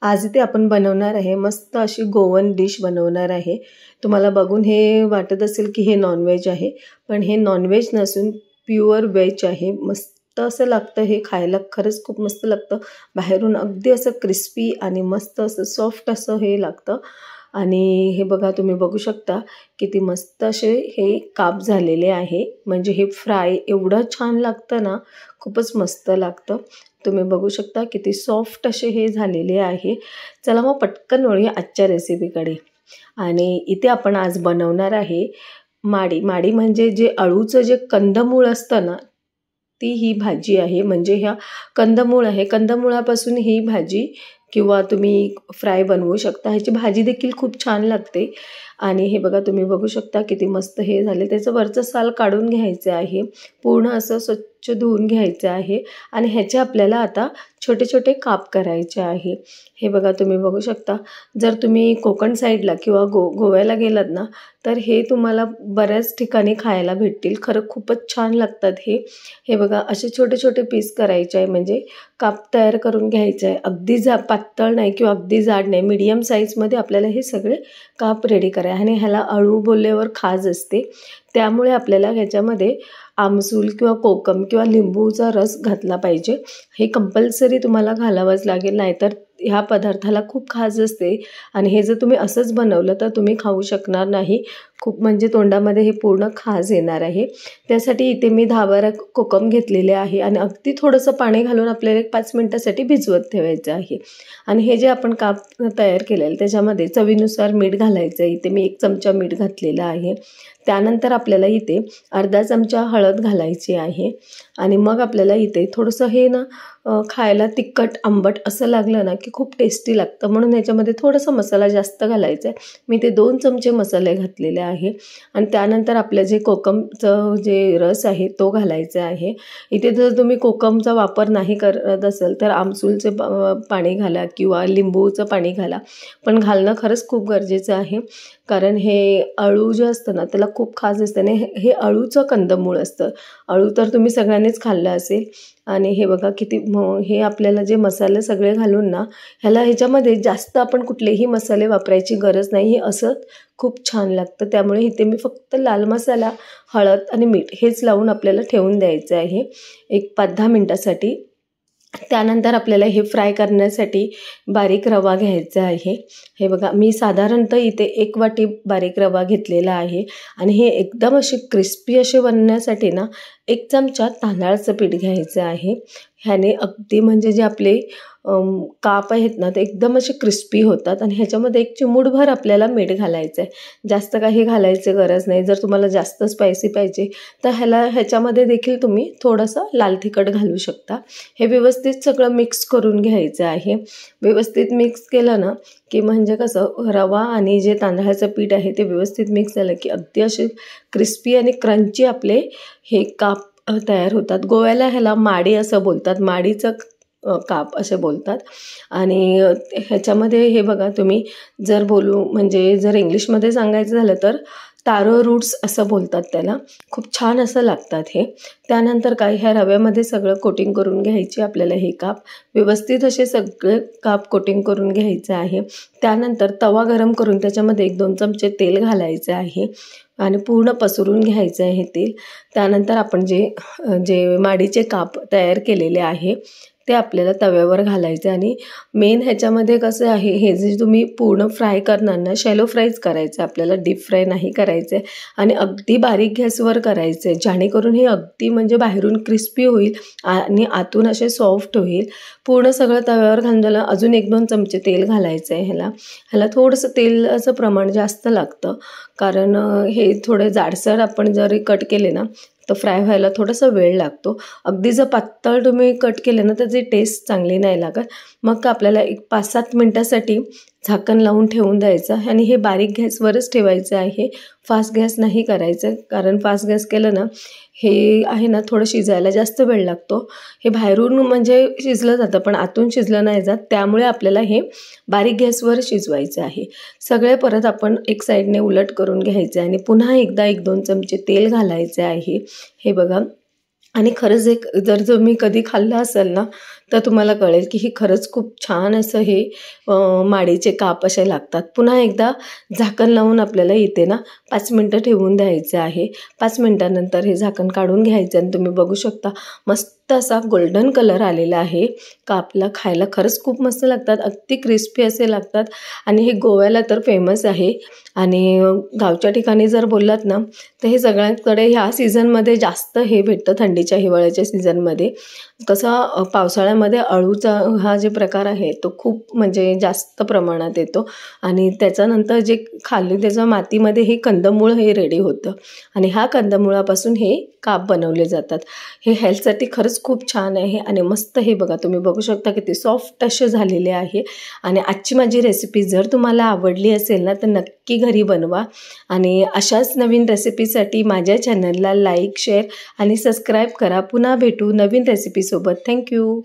आज इथे आपण बनवणार आहे मस्त अशी गोवन डिश बनवणार आहे। तुम्हाला बघून हे वाटत असेल की हे नॉनव्हेज आहे, पण हे नॉनव्हेज नसून प्युअर व्हेज आहे। मस्त असं लागतं हे खायला, खरंच खूप मस्त लागतं। बाहेरून अगदी असं क्रिस्पी आणि मस्त असं सॉफ्ट असं हे लागतं। आणि हे बघा, तुम्ही बघू शकता किती मस्त असे हे काप झालेले आहे। म्हणजे हे फ्राय एवढं छान लागतं ना, खूपच मस्त लागतं। तुम्ही बघू शकता किती सॉफ्ट असे हे झालेले आहे। चला मग पटकन वळूया आजच्या रेसिपीकडे। आणि इथे आपण आज बनवणार आहे माडी। माडी म्हणजे जे अळूचं जे कंदमूळ असतं ना, ती ही भाजी आहे। म्हणजे ह्या कंदमूळ आहे, कंदमुळापासून ही भाजी किंवा तुम्ही फ्राय बनवू शकता। ह्याची भाजी देखील खूप छान लागते। आणि हे बघा, तुम्ही बघू शकता किती मस्त हे झाले। त्याचं वरचं साल काढून घ्यायचं आहे, पूर्ण असं स्वच्छ धुवून घ्यायचं आहे। आणि ह्याचे आपल्याला आता छोटे छोटे काप करायचे आहे। हे बघा, तुम्ही बघू शकता, जर तुम्ही कोकण साईडला किंवा गोव्याला गेलात ना, तर हे तुम्हाला बऱ्याच ठिकाणी खायला भेटतील। खरं खूपच छान लागतात हे। हे बघा, असे छोटे छोटे पीस करायचे आहे, म्हणजे काप तयार करून घ्यायचं आहे। अगदी पातळ नाही किंवा अगदी जाड नाही, मीडियम साईजमध्ये आपल्याला हे सगळे काप रेडी करायचे। आणि ह्याला अळू बोलल्यावर खाज असते, त्यामुळे आपल्याला ह्याच्यामध्ये आमसूल किंवा कोकम किंवा लिंबूचा रस घातला पाहिजे। हे कंपल्सरी तुम्हाला घालावंच लागेल, नाहीतर ह्या पदार्थाला खूप खाज असते। आणि हे जर तुम्ही असंच बनवलं तर तुम्ही खाऊ शकणार नाही, खूप म्हणजे तोंडामध्ये हे पूर्ण खाज येणार आहे। त्यासाठी इथे मी 10-12 कोकम घेतलेले आहे आणि अगदी थोडंसं पाणी घालून आपल्याला 5 मिनिटासाठी भिजवत ठेवायचं आहे। आणि हे जे आपण काप तयार केलेलं त्याच्यामध्ये चवीनुसार मीठ घालायचं आहे। इथे मी 1 चमचा मीठ घातलेलं आहे। त्यानंतर आपल्याला इथे अर्धा चमचा हळद घालायची आहे। आणि मग आपल्याला इथे थोडंसं हे ना खायला तिखट आंबट असं लागलं ना की खूप टेस्टी लागतं, म्हणून ह्याच्यामध्ये थोडासा मसाला जास्त घालायचा आहे। मी ते 2 चमचे मसाले घातलेले आहे। आणि त्यानंतर आपलं जे कोकमचं जे रस आहे तो घालायचा आहे। इथे जर तुम्ही कोकमचा वापर नाही करत असेल तर आमसूलचे पाणी घाला किंवा लिंबूचं पाणी घाला, पण घालणं खरंच खूप गरजेचं आहे। कारण हे अळू जे असतं ना त्याला खूप खाज असते आणि हे अळूचं कंदमूळ असतं। अळू तर तुम्ही सगळ्यांनीच खाल्लं असेल। आणि हे बघा किती हे आपल्याला जे मसाले सगळे घालून ना ह्याच्यामध्ये जास्त आपण कुठलेही मसाले वापरायची गरज नाही, हे असं खूप छान लागतं। त्यामुळे इथे मी फक्त लाल मसाला, हळद आणि मीठ हेच लावून आपल्याला ठेवून द्यायचं आहे 1-5-10 मिनिटासाठी। त्यानंतर आपल्याला हे फ्राय करण्यासाठी बारीक रवा घ्यायचा आहे। हे बघा, मी साधारणतः इथे 1 वाटी बारीक रवा घेतलेला आहे। आणि हे एकदम असे क्रिस्पी असे बनण्यासाठी ना 1 चमचा तांदळाचं पीठ घ्यायचं आहे। ह्याने अगदी म्हणजे जे आपले काप आहेत ना ते एकदम असे क्रिस्पी होतात। आणि ह्याच्यामध्ये 1 चिमूटभर आपल्याला मीठ घालायचं आहे, जास्त काही घालायची गरज नाही। जर तुम्हाला जास्त स्पायसी पाहिजे तर ह्याच्यामध्ये देखील तुम्ही थोडंसं लाल तिखट घालू शकता। हे व्यवस्थित सगळं मिक्स करून घ्यायचं आहे। व्यवस्थित मिक्स केलं ना की म्हणजे कसं रवा आणि जे तांदळाचं पीठ आहे ते व्यवस्थित मिक्स झालं की अगदी असे क्रिस्पी आणि क्रंची आपले हे काप तयार होतात। गोव्याला ह्याला माडी असं बोलतात, माडीचं काप असे बोलतात। आणि ह्याच्यामध्ये हे बघा, तुम्ही जर म्हणजे जर इंग्लिशमध्ये सांगायचं झालं तर तारो रूट्स असं बोलतात त्याला, खूप छान असं लागतात हे। त्यानंतर काय, ह्या रव्यामध्ये सगळं कोटिंग करून घ्यायचे आपल्याला हे काप, व्यवस्थित असे सगळे काप कोटिंग करून घ्यायचं आहे। त्यानंतर तवा गरम करून त्याच्यामध्ये 1-2 चमचे तेल घालायचं आहे आणि पूर्ण पसरून घ्यायचं आहे हे तेल। त्यानंतर आपण जे माडीचे काप तयार केलेले आहे ते आपल्याला तव्यावर घालायचे। आणि मेन ह्याच्यामध्ये कसं आहे, हे जे तुम्ही पूर्ण फ्राय करणार ना, शॅलो फ्रायच करायचं आपल्याला, डीप फ्राय नाही करायचं आहे। आणि अगदी बारीक गॅसवर करायचं आहे, जेणेकरून हे अगदी म्हणजे बाहेरून क्रिस्पी होईल आणि आतून असे सॉफ्ट होईल। पूर्ण सगळं तव्यावर घालून झालं, अजून 1-2 चमचे तेल घालायचं आहे ह्याला थोडंसं तेलाचं प्रमाण जास्त लागतं, कारण हे थोडे जाडसर आपण जरी कट केले ना तर फ्राय व्हायला थोडासा वेळ लागतो। अगदी जर पातळ तुम्ही कट केले ना तर त्याची टेस्ट चांगली नाही लागत। मग आपल्याला 5-7 मिनिटासाठी झाकण लावून ठेवून द्यायचं। आणि हे बारीक गॅसवरच ठेवायचं आहे, फास्ट गॅस नाही करायचं, कारण फास्ट गॅस केलं ना हे आहे ना थोडं शिजायला जास्त वेळ लागतो। हे बाहेरून म्हणजे शिजलं जातं पण आतून शिजलं नाही जात, त्यामुळे आपल्याला हे बारीक गॅसवर शिजवायचं आहे। सगळे परत आपण एक साईडने उलट करून घ्यायचे आणि पुन्हा एकदा 1-2 चमचे तेल घालायचे आहे। हे बघा, आणि खरंच जर तुम्ही कधी खाल्लं असेल ना तर तुम्हाला कळेल की ही खरंच खूप छान असं हे माडीचे काप असे लागतात. पुन्हा एकदा झाकण लावून आपल्याला इथे ना 5 मिनटं ठेवून द्यायचं आहे. 5 मिनटानंतर हे झाकण काढून घ्यायचं आणि तुम्ही बघू शकता मस्त असा गोल्डन कलर आलेला आहे. कापला खायला खरंच खूप मस्त लागतात, अगदी क्रिस्पी असे लागतात आणि हे गोव्याला तर फेमस आहे. आणि गावच्या ठिकाणी जर बोललात ना तर हे सगळ्यांकडे ह्या सीझनमध्ये जास्त हे भेटतं, थंडीच्या हिवाळ्याच्या सीझनमध्ये. कसं पावसाळ्यामध्ये अळूचा हा जे प्रकार आहे तो खूप म्हणजे जास्त प्रमाणात येतो आणि त्याच्यानंतर जे खाली त्याच्या मातीमध्ये हे कंदमूळ हे रेडी होतं आणि ह्या कंदमुळापासून हे काप बनवले जातात. हे हेल्थसाठी खरंच खूप छान आहे आणि मस्त हे बघा तुम्ही बघू शकता किती सॉफ्ट असे झालेले आहे. आणि आजची माझी रेसिपी जर तुम्हाला आवडली असेल ना तर नक्की घरी बनवा आणि अशाच नवीन रेसिपीसाठी माझ्या चॅनलला लाईक, शेअर आणि सबस्क्राईब करा. पुन्हा भेटू नवीन रेसिपीसोबत. थँक्यू.